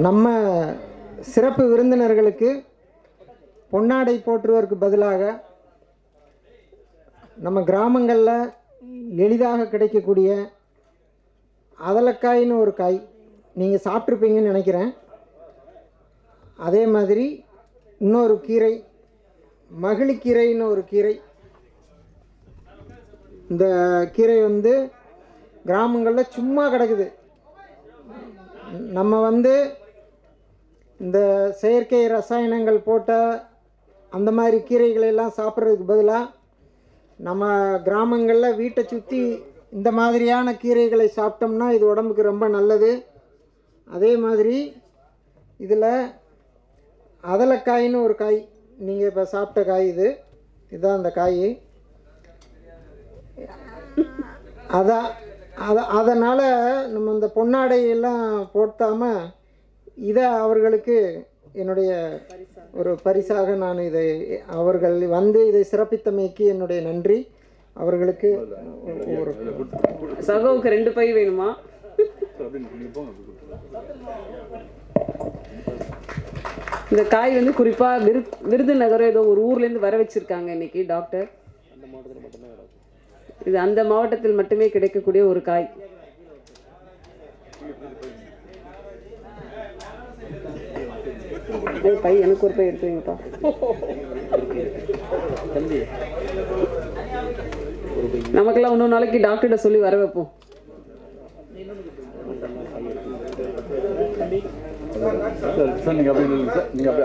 நம்ம சிறப்பு விருந்தினர்களுக்கு பொன்னாடை போற்றுவதற்கு பதிலாக நம்ம கிராமங்களில் எளிதாக கிடைக்கக்கூடிய அதலக்காயின்னு ஒரு காய் நீங்கள் சாப்பிட்ருப்பீங்கன்னு நினைக்கிறேன். அதே மாதிரி இன்னொரு கீரை, மகிழிக்கீரைன்னு ஒரு கீரை. இந்த கீரை வந்து கிராமங்களில் சும்மா கிடக்குது. நம்ம இந்த செயற்கை ரசாயனங்கள் போட்ட அந்த மாதிரி கீரைகளெல்லாம் சாப்பிட்றதுக்கு பதிலாக நம்ம கிராமங்களில் வீட்டை சுற்றி இந்த மாதிரியான கீரைகளை சாப்பிட்டோம்னா இது உடம்புக்கு ரொம்ப நல்லது. அதே மாதிரி இதில் அதலக்காயின்னு ஒரு காய், நீங்கள் இப்போ சாப்பிட்ட காய் இதுதான் அந்த காய். அதனால் நம்ம இந்த பொன்னாடையெல்லாம் போட்டாமல் இதை அவர்களுக்கு என்னுடைய ஒரு பரிசாக நான் இதை அவர்கள் இதை சிறப்பித்தமைக்கு என்னுடைய நன்றி. அவர்களுக்கு ஒரு சகோவுக்கு 2 பை வேணுமா? இந்த காய் குறிப்பாக விருதுநகர் ஏதோ ஒரு ஊர்லேருந்து வர வச்சுருக்காங்க இன்னைக்கு டாக்டர். இது அந்த மாவட்டத்தில் மட்டுமே கிடைக்கக்கூடிய ஒரு காய். பை எனக்கு ஒரு பை எடுத்து வைங்கப்பா. நமக்கெல்லாம் இன்னொரு நாளைக்கு டாக்டர்கிட்ட சொல்லி வர வைப்போம்.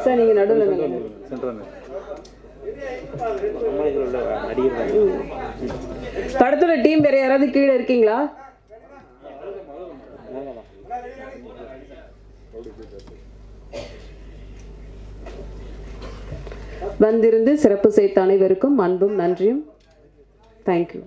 சார் நீங்க நடுவில் படத்தோட டீம் வேற யாராவது கீழே இருக்கீங்களா? வந்திருந்து சிறப்பு செய்த அனைவருக்கும் அன்பும் நன்றியும். தேங்க்யூ.